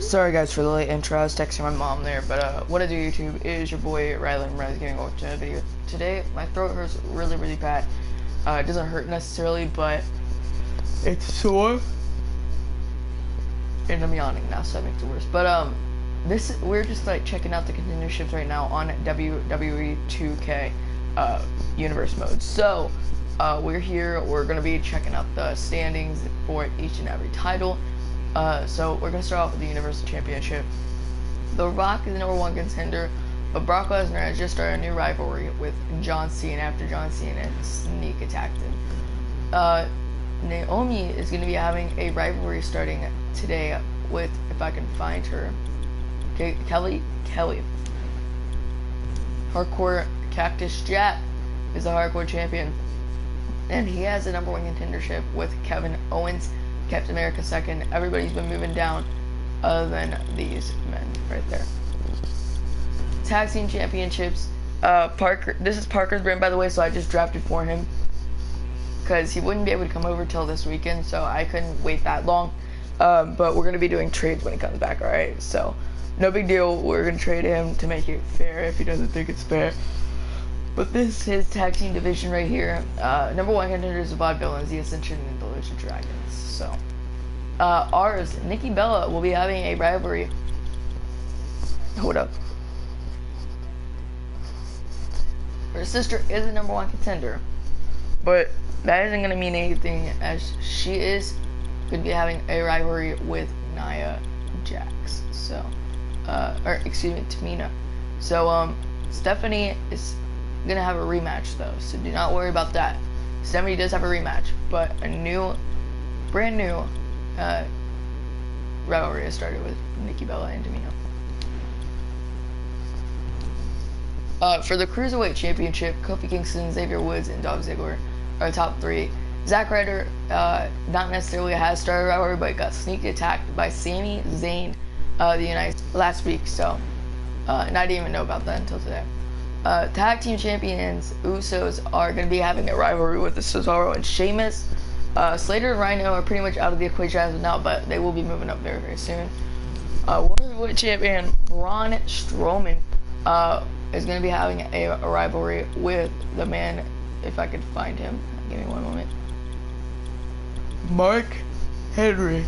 Sorry guys for the late intro, I was texting my mom there, but what I do YouTube is your boy Rylan Rez getting over to a video. Today, my throat hurts really bad. It doesn't hurt necessarily, but it's sore. And I'm yawning now, so that makes it worse. But we're just like checking out the contenderships right now on WWE 2K universe mode. So we're here, we're gonna be checking out the standings for each and every title. So we're gonna start off with the Universal Championship. The Rock is the #1 contender, but Brock Lesnar has just started a new rivalry with John Cena after John Cena sneak attacked him. Naomi is gonna be having a rivalry starting today with, if I can find her, Kelly. Hardcore Cactus Jack is the hardcore champion, and he has a #1 contendership with Kevin Owens. Captain America second. Everybody's been moving down other than these men right there. Tag team championships. Parker. This is Parker's brand, by the way, so I just drafted for him because he wouldn't be able to come over till this weekend, so I couldn't wait that long. But we're gonna be doing trades when he comes back. All right, so no big deal. We're gonna trade him to make it fair if he doesn't think it's fair. But this is his tag team division right here. #1 contenders of Vaudevillains, the Ascension, and the Lucha Dragons. So, ours, Nikki Bella will be having a rivalry. Hold up. Her sister is a #1 contender, but that isn't going to mean anything, as she is going to be having a rivalry with Nia Jax. So, or excuse me, Tamina. So, Stephanie is gonna have a rematch though, so do not worry about that. Stephanie does have a rematch, but a brand new rivalry has started with Nikki Bella and Tamina. For the Cruiserweight Championship, Kofi Kingston, Xavier Woods, and Dolph Ziggler are top 3. Zack Ryder, not necessarily has started a rivalry, but got sneak attacked by Sami Zayn last week, so and I didn't even know about that until today. Tag team champions Usos are going to be having a rivalry with the Cesaro and Sheamus. Slater and Rhino are pretty much out of the equation as of now, but they will be moving up very soon. World Heavyweight Champion Braun Strowman is going to be having a rivalry with the man, if I could find him. Give me one moment. Mark Henry.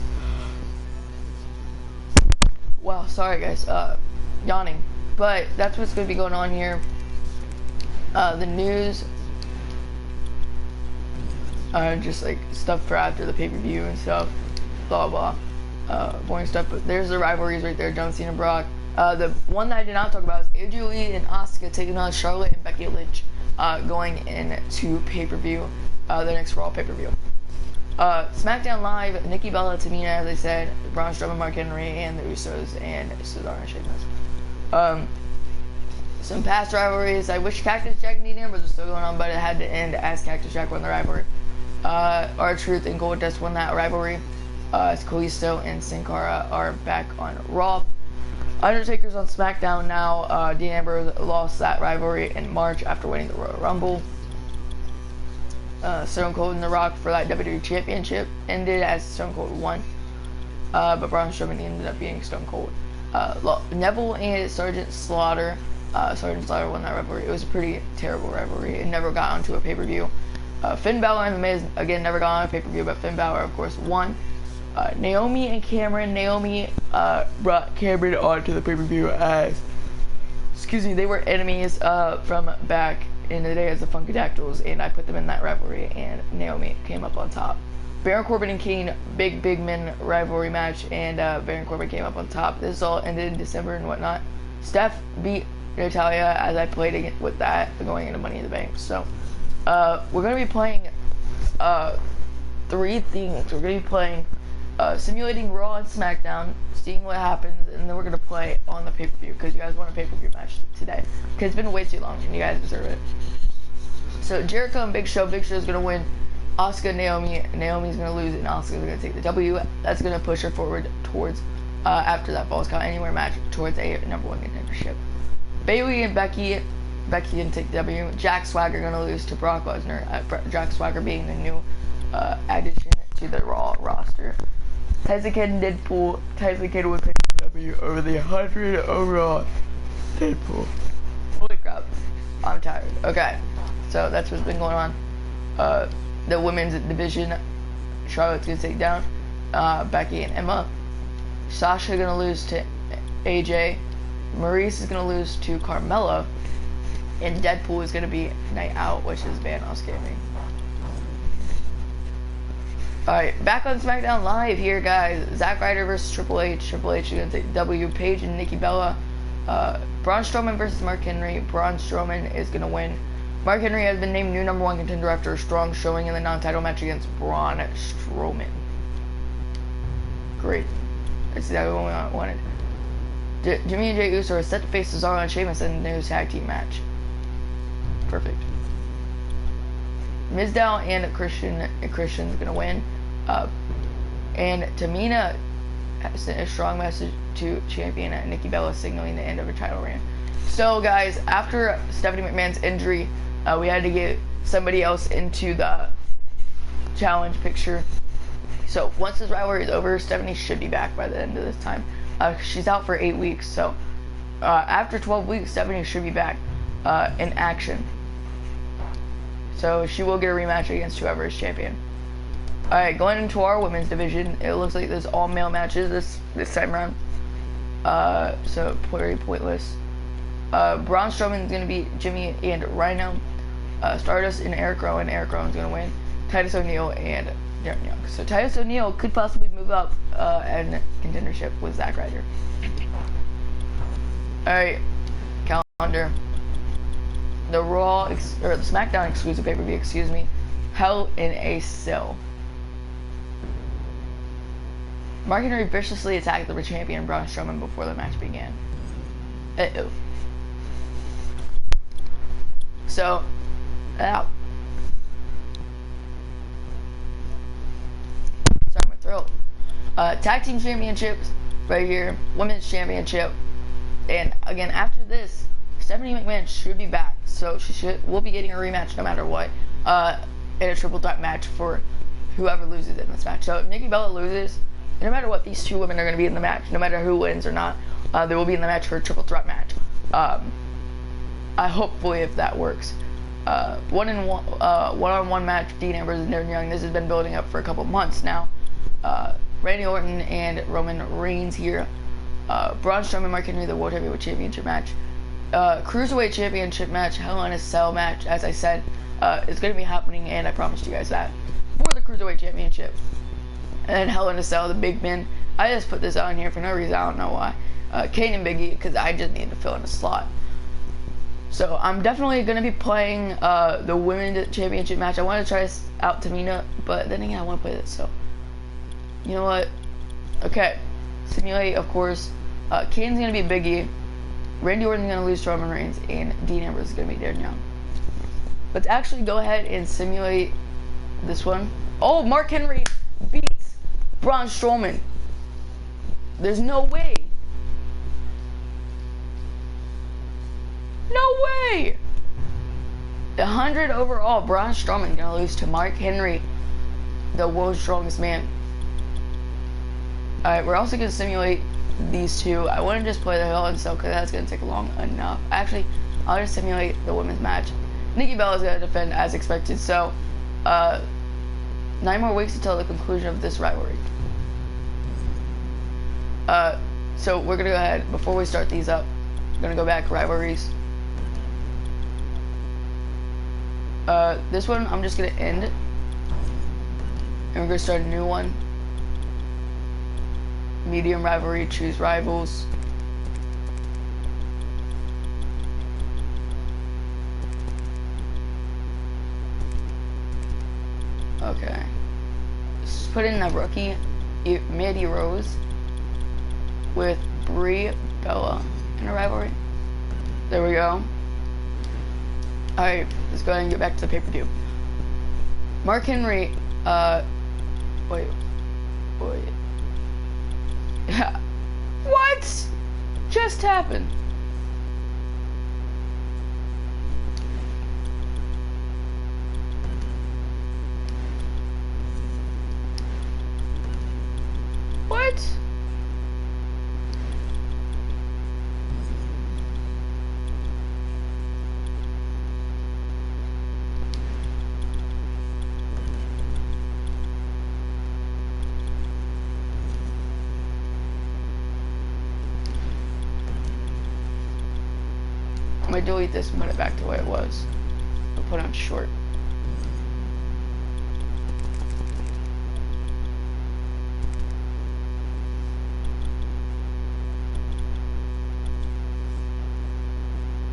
Wow, sorry guys, yawning. But that's what's going to be going on here. The news, just like stuff for after the pay-per-view and stuff, blah boring stuff. But there's the rivalries right there, John Cena, Brock. The one that I did not talk about is AJ Lee and Asuka taking on Charlotte and Becky Lynch, going into pay-per-view, the next Raw pay-per-view. SmackDown Live, Nikki Bella, Tamina, as I said, Braun Strowman, Mark Henry, and the Usos, and Cesaro and Sheamus. Some past rivalries. I wish Cactus Jack and Dean Ambrose was still going on, but it had to end as Cactus Jack won the rivalry. R-Truth and Goldust won that rivalry. Kalisto and Sin Cara are back on Raw. Undertaker's on SmackDown now. Dean Ambrose lost that rivalry in March after winning the Royal Rumble. Stone Cold and The Rock for that WWE Championship ended as Stone Cold won. But Braun Strowman ended up being Stone Cold. Neville and Sergeant Slaughter. Sergeant Slaughter won that rivalry. It was a pretty terrible rivalry. It never got onto a pay-per-view. Finn Balor and The Miz, again, never got on a pay-per-view, but Finn Balor, of course, won. Naomi and Cameron. Naomi brought Cameron onto the pay-per-view as, they were enemies from back in the day as the Funkadactyls, and I put them in that rivalry, and Naomi came up on top. Baron Corbin and Kane, big men rivalry match, and Baron Corbin came up on top. This all ended in December and whatnot. Steph beat Natalia as I played with that going into Money in the Bank. So we're going to be playing 3 things. We're going to be playing simulating Raw and SmackDown, seeing what happens, and then we're going to play on the pay-per-view because you guys want a pay-per-view match today because it's been way too long and you guys deserve it. So Jericho and Big Show. Big Show is going to win. Asuka, Naomi's going to lose, and Asuka's going to take the W. That's going to push her forward towards, after that Falls Count Anywhere match, towards a #1 contendership. Bayley and Becky didn't take the W. Jack Swagger going to lose to Brock Lesnar. Jack Swagger being the new addition to the Raw roster. Tyson Kidd and Deadpool. Tyson Kidd would pick the W over the 100 overall Deadpool. Holy crap. I'm tired. Okay. So that's what's been going on. The women's division, Charlotte's gonna take down Becky and Emma. Sasha gonna lose to AJ. Maurice is gonna lose to Carmella. And Deadpool is gonna be Night Out, which is Vanos Gaming. Alright, back on SmackDown Live here, guys. Zack Ryder versus Triple H. Triple H is gonna take W. Paige and Nikki Bella. Braun Strowman versus Mark Henry. Braun Strowman is gonna win. Mark Henry has been named new #1 contender after a strong showing in the non-title match against Braun Strowman. Great. That's exactly what we wanted. Jimmy and Jey Uso are set to face Cesaro and Sheamus in the new tag team match. Perfect. Mizdow and Christian's gonna win. And Tamina sent a strong message to champion Nikki Bella, signaling the end of her title reign. So, guys, after Stephanie McMahon's injury, we had to get somebody else into the challenge picture. So once this rivalry is over, Stephanie should be back by the end of this time. She's out for 8 weeks, so after 12 weeks, Stephanie should be back in action. So she will get a rematch against whoever is champion. Alright, going into our women's division, it looks like there's all male matches this time around. So very pointless. Braun Strowman is going to beat Jimmy and Rhino. Stardust and Eric Rowan. Eric Rowan's going to win. Titus O'Neil and Darren Young. So Titus O'Neil could possibly move up in contendership with Zack Ryder. Alright, calendar. The Raw, or the SmackDown exclusive pay-per-view, excuse me. Hell in a Cell. Mark Henry viciously attacked the champion Braun Strowman before the match began. Uh-oh. So, Sorry, my throat. Tag team championships right here. Women's championship. And again, after this, Stephanie McMahon should be back. So we'll be getting a rematch no matter what. In a triple threat match for whoever loses in this match. So if Nikki Bella loses, no matter what, these two women are going to be in the match. No matter who wins or not, they will be in the match for a triple threat match. Hopefully if that works. One-on-one match, Dean Ambrose and Darren Young. This has been building up for a couple months now. Randy Orton and Roman Reigns here. Braun Strowman, Mark Henry, the World Heavyweight Championship match. Cruiserweight Championship match, Hell in a Cell match, as I said, is going to be happening, and I promised you guys that, for the Cruiserweight Championship. And then Hell in a Cell, the big men. I just put this on here for no reason, I don't know why. Kane and Big E, because I just need to fill in a slot. So I'm definitely going to be playing the Women's Championship match. I want to try out Tamina, but then again, I want to play this, so. You know what? Okay. Simulate, of course. Kane's going to be Big E. Randy Orton's going to lose to Roman Reigns, and Dean Ambrose is going to be Darren Young. Let's actually go ahead and simulate this one. Oh, Mark Henry beats Braun Strowman. There's no way. No way! 100 overall, Braun Strowman gonna lose to Mark Henry, the world's strongest man. Alright, we're also gonna simulate these two. I wouldn't just play the Hell in a Cell because that's gonna take long enough. Actually, I'll just simulate the women's match. Nikki Bella's gonna defend as expected, so 9 more weeks until the conclusion of this rivalry. So we're gonna go ahead, before we start these up, I'm gonna go back rivalries. This one I'm just gonna end, and we're gonna start a new one. Medium rivalry, choose rivals. Okay. Let's put in a rookie, Mandy Rose, with Brie Bella in a rivalry. There we go. Alright, let's go ahead and get back to the pay-per-view. Mark Henry, wait. What just happened? What? gonna delete this and put it back to the way it was. I'll put it on short.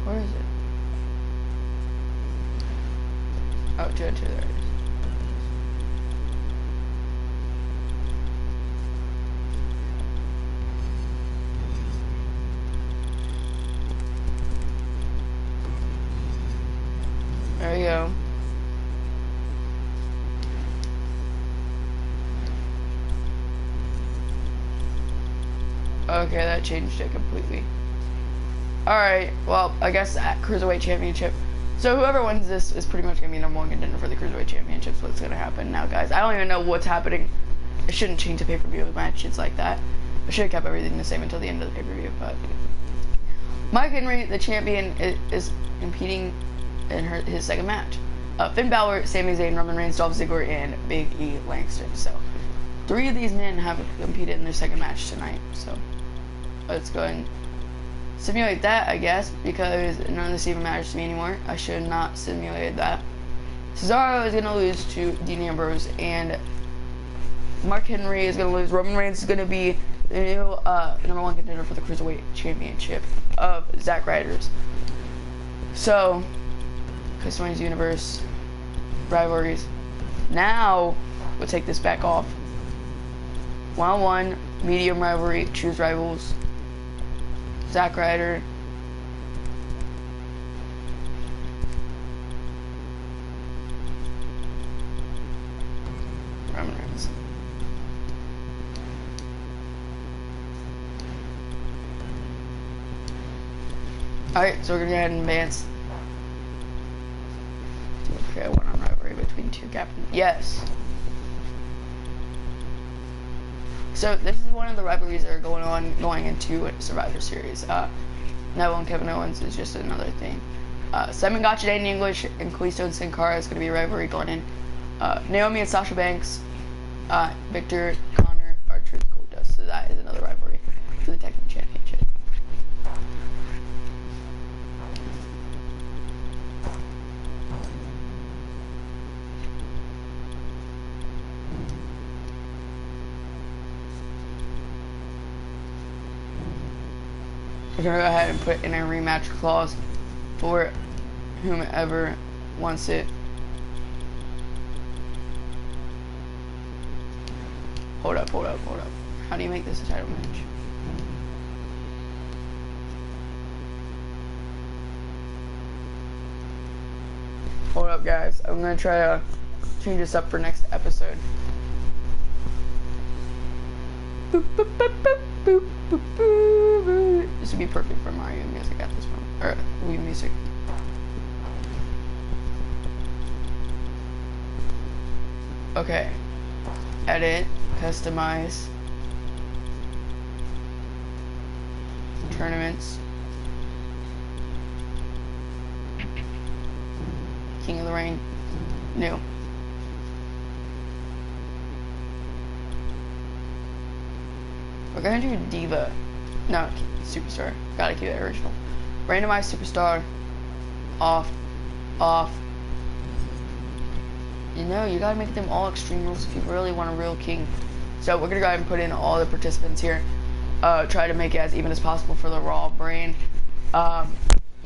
Where is it? Oh, 202, there it is. There we go. Okay, that changed it completely. Alright, well, I guess at Cruiserweight Championship. So whoever wins this is pretty much going to be #1 contender for the Cruiserweight Championship. So what's going to happen now, guys? I don't even know what's happening. I shouldn't change the pay-per-view matches like that. I should have kept everything the same until the end of the pay-per-view, but... Mark Henry, the champion, is competing in his second match. Finn Balor, Sami Zayn, Roman Reigns, Dolph Ziggler, and Big E Langston. So, 3 of these men have competed in their second match tonight. So, let's go ahead and simulate that, I guess, because none of this even matters to me anymore. I should not simulate that. Cesaro is going to lose to Dean Ambrose, and Mark Henry is going to lose. Roman Reigns is going to be the new #1 contender for the Cruiserweight Championship of Zack Ryder's. So, Customized Universe rivalries. Now, we'll take this back off. 1-on-1, medium rivalry, choose rivals. Zack Ryder. Roman Reigns. Alright, so we're gonna go ahead and advance. Okay, one-on rivalry between 2 captains. Yes. So this is one of the rivalries that are going into Survivor Series. Neville and Kevin Owens is just another thing. Simon Gotcha, Danny English, and Kalisto and Sin Cara is going to be a rivalry going in. Naomi and Sasha Banks, Victor, Connor, R-Truth, Goldust. So that is another rivalry for the Tag Team Championship. We're going to go ahead and put in a rematch clause for whomever wants it. Hold up. How do you make this a title match? Hold up, guys. I'm going to try to change this up for next episode. Boop, boop, boop, boop, boop, boop, boop. This would be perfect for Mario music at this point. Or Wii music. Okay. Edit. Customize. Tournaments. King of the Ring. New. We're gonna do Diva. No, Superstar. Gotta keep it original. Randomized Superstar. Off. You know, you gotta make them all Extreme Rules if you really want a real king. So we're gonna go ahead and put in all the participants here. Try to make it as even as possible for the Raw brand.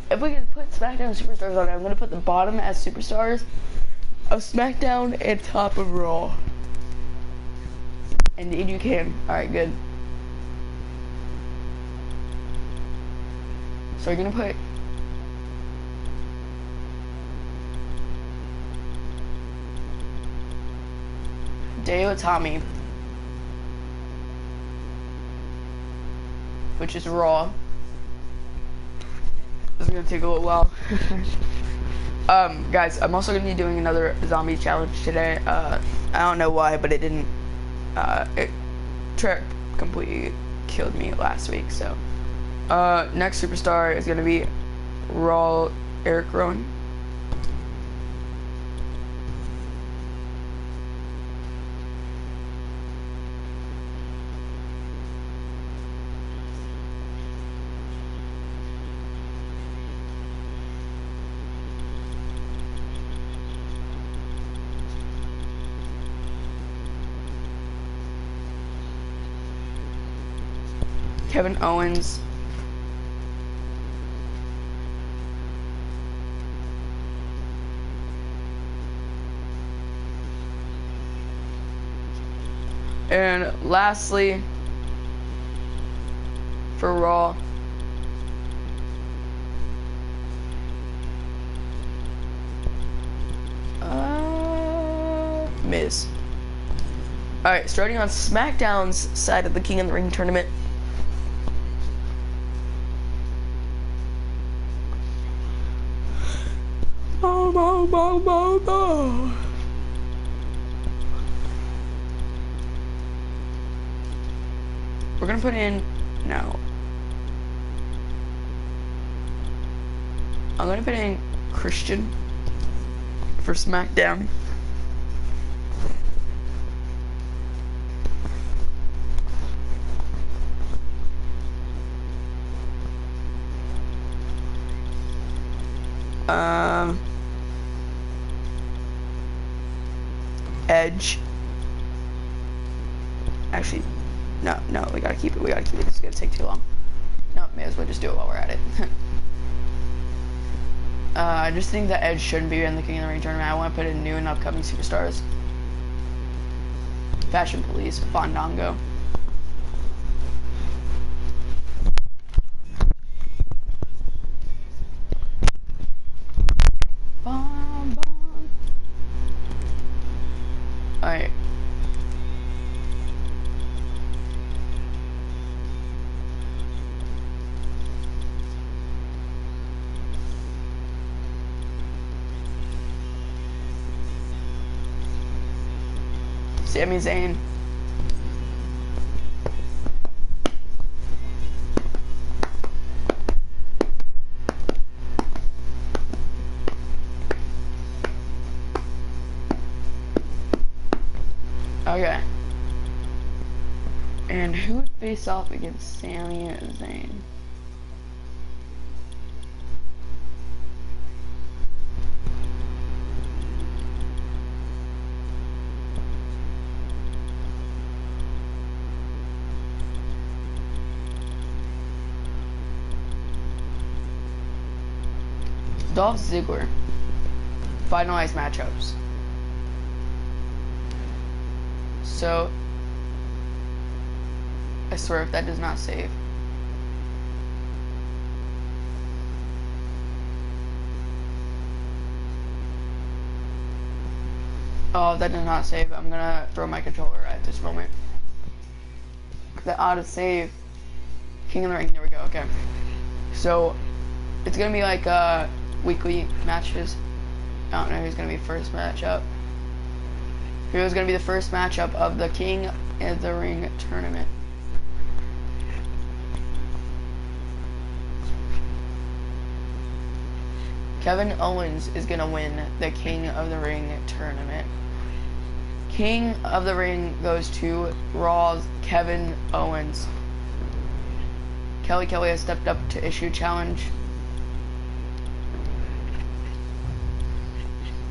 If we could put SmackDown Superstars on it, I'm gonna put the bottom as Superstars of SmackDown and top of Raw. Indeed you can. Alright, good. So we're gonna put Deo Tommy, which is Raw. This is gonna take a little while. Guys, I'm also gonna be doing another zombie challenge today. I don't know why, but it didn't. Trek completely killed me last week. So, next superstar is gonna be Raw Eric Rowan. Kevin Owens. And lastly, for Raw, Miz. Alright, starting on SmackDown's side of the King of the Ring tournament. We're gonna put in now. I'm gonna put in Christian for SmackDown. Edge. Actually, no, we gotta keep it. It's gonna take too long. No, may as well just do it while we're at it. I just think that Edge shouldn't be in the King of the Ring tournament. I want to put in new and upcoming superstars. Fashion Police, Fandango. Alright. Sami Zayn. Okay. And who would face off against Sami Zayn? Dolph Ziggler. Finalized matchups. So, I swear if that does not save. Oh, that did not save. I'm gonna throw my controller at this moment. The auto save. King of the Ring, there we go, okay. So, it's gonna be like, weekly matches. I don't know who's gonna be first matchup. Who's gonna be the first matchup of the King of the Ring tournament? Kevin Owens is gonna win the King of the Ring tournament. King of the Ring goes to Raw's Kevin Owens. Kelly has stepped up to issue challenge.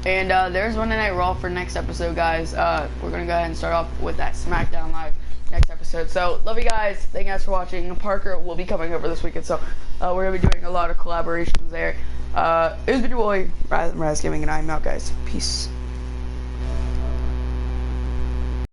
And there's Monday Night Raw for next episode, guys. We're gonna go ahead and start off with that SmackDown Live next episode. So, love you guys. Thank you guys for watching. Parker will be coming over this weekend, so we're gonna be doing a lot of collaborations there. It was been your boy, Raz Gaming, and I'm out, guys. Peace.